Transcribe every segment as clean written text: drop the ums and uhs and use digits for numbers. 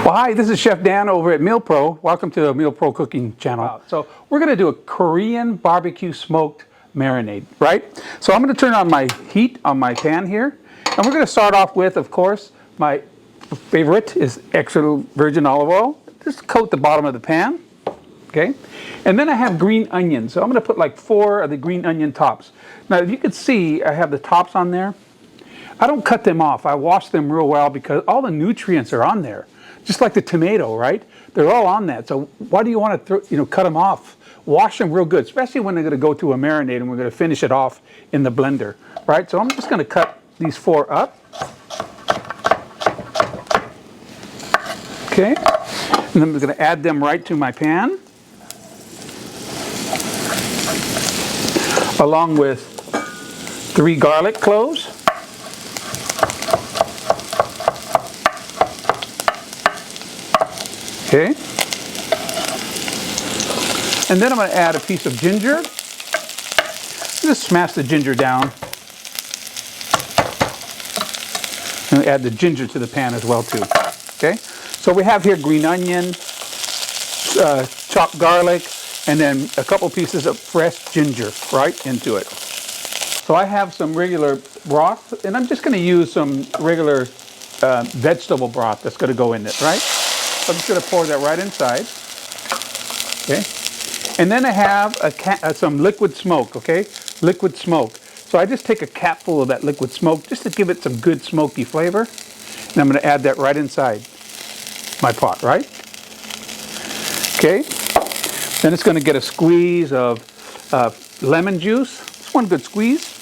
Well, hi, this is Chef Dan over at MealPro. Welcome to the MealPro cooking channel. So we're going to do a Korean barbecue smoked marinade, right? So I'm going to turn on my heat on my pan here. And we're going to start off with, of course, my favorite is extra virgin olive oil. Just coat the bottom of the pan, okay? And then I have green onions. So I'm going to put like 4 of the green onion tops. Now, if you can see, I have the tops on there. I don't cut them off. I wash them real well because all the nutrients are on there. Just like the tomato, right? They're all on that. So why do you want to cut them off? Wash them real good, especially when they're going to go to a marinade and we're going to finish it off in the blender, right? So I'm just going to cut these 4 up. Okay. And then I'm going to add them right to my pan, along with 3 garlic cloves. Okay, and then I'm going to add a piece of ginger. Just smash the ginger down. And add the ginger to the pan as well too. Okay, so we have here green onion, chopped garlic, and then a couple pieces of fresh ginger right into it. So I have some regular broth, and I'm just going to use some regular vegetable broth that's going to go in it, right? So I'm just going to pour that right inside, okay? And then I have some liquid smoke, okay? Liquid smoke. So I just take a capful of that liquid smoke just to give it some good smoky flavor. And I'm going to add that right inside my pot, right? Okay? Then it's going to get a squeeze of lemon juice. Just one good squeeze.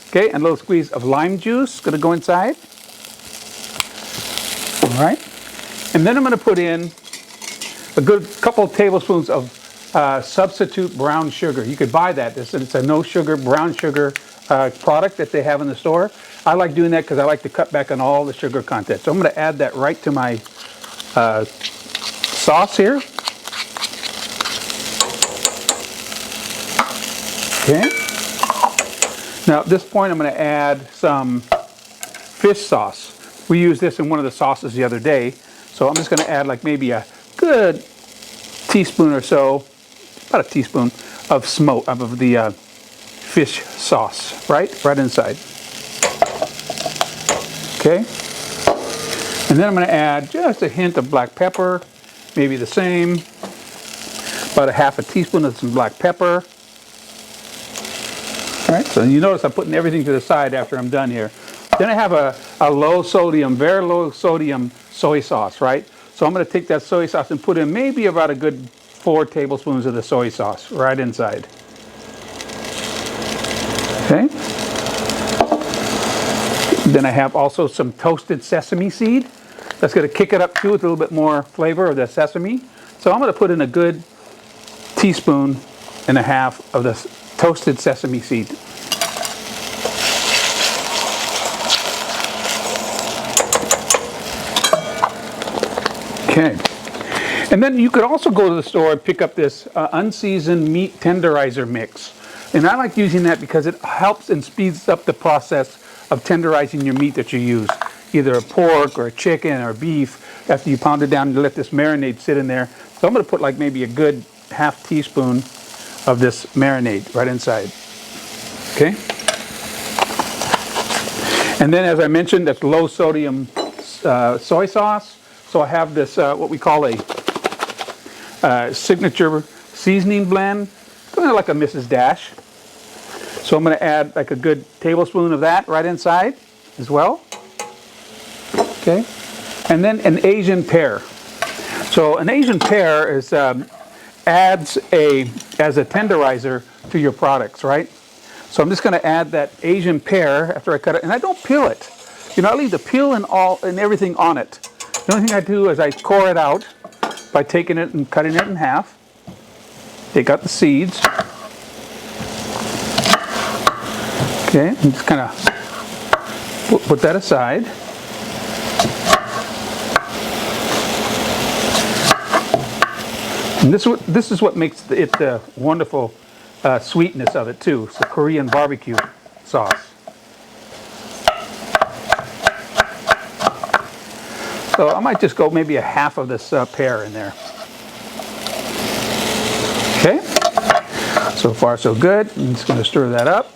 Okay, and a little squeeze of lime juice going to go inside. All right, and then I'm going to put in a good couple of tablespoons of substitute brown sugar. You could buy that. It's a no sugar, brown sugar product that they have in the store. I like doing that because I like to cut back on all the sugar content. So I'm going to add that right to my sauce here. Okay. Now at this point I'm going to add some fish sauce. We used this in one of the sauces the other day, so I'm just going to add like maybe a good teaspoon or so, about a teaspoon of the fish sauce, right inside. Okay, and then I'm going to add just a hint of black pepper, maybe the same, about a half a teaspoon of some black pepper. All right, so you notice I'm putting everything to the side after I'm done here. Then I have a low sodium, very low sodium soy sauce, right? So I'm going to take that soy sauce and put in maybe about a good 4 tablespoons of the soy sauce right inside. Okay. Then I have also some toasted sesame seed. That's going to kick it up too with a little bit more flavor of the sesame. So I'm going to put in a good teaspoon and a half of the toasted sesame seed. Okay, and then you could also go to the store and pick up this unseasoned meat tenderizer mix. And I like using that because it helps and speeds up the process of tenderizing your meat that you use. Either a pork or a chicken or beef. After you pound it down, you let this marinade sit in there. So I'm going to put like maybe a good half teaspoon of this marinade right inside. Okay. And then as I mentioned, that's low sodium soy sauce. So I have this, what we call a signature seasoning blend, kind of like a Mrs. Dash. So I'm going to add like a good tablespoon of that right inside as well. Okay. And then an Asian pear. So an Asian pear is, adds as a tenderizer to your products, right? So I'm just going to add that Asian pear after I cut it, and I don't peel it. I leave the peel and everything on it. The only thing I do is I core it out by taking it and cutting it in half. Take out the seeds. Okay, and just kind of put that aside. And this is what makes it the wonderful sweetness of it too. It's the Korean barbecue sauce. So I might just go maybe a half of this pear in there. Okay, so far so good. I'm just going to stir that up.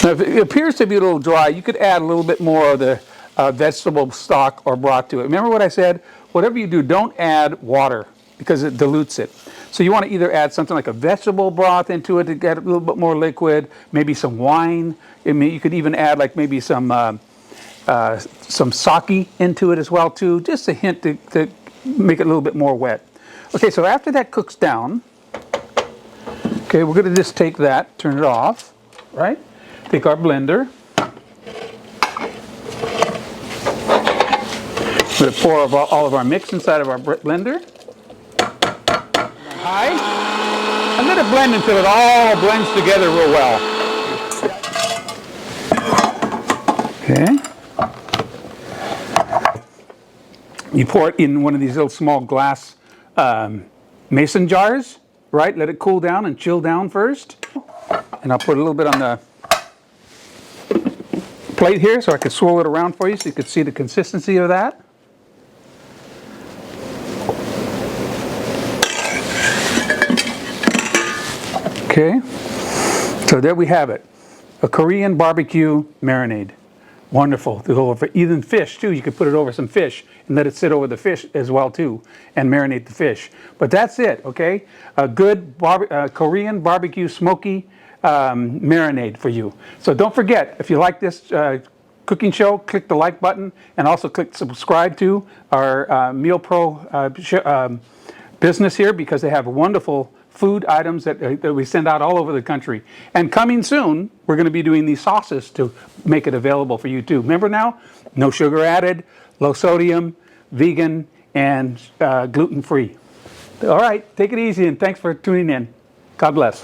Now, if it appears to be a little dry, you could add a little bit more of the vegetable stock or broth to it. Remember what I said? Whatever you do, don't add water because it dilutes it. So you want to either add something like a vegetable broth into it to get a little bit more liquid, maybe some wine. You could even add like maybe some sake into it as well too, just a hint to make it a little bit more wet. Okay, so after that cooks down, okay, we're going to just take that, turn it off, right? Take our blender. We're going to pour all of our mix inside of our blender. High. And let it blend until it all blends together real well. Okay. You pour it in one of these little small glass mason jars, right? Let it cool down and chill down first. And I'll put a little bit on the plate here so I can swirl it around for you so you can see the consistency of that. Okay, so there we have it. A Korean barbecue marinade. Wonderful to go over even fish too. You could put it over some fish and let it sit over the fish as well too and marinate the fish. But that's it, okay? A good Korean barbecue smoky marinade for you. So don't forget, if you like this cooking show, click the like button and also click subscribe to our MealPro business here because they have wonderful food items that we send out all over the country. And coming soon, we're going to be doing these sauces to make it available for you too. Remember now, no sugar added, low sodium, vegan, and gluten-free. All right, take it easy and thanks for tuning in. God bless.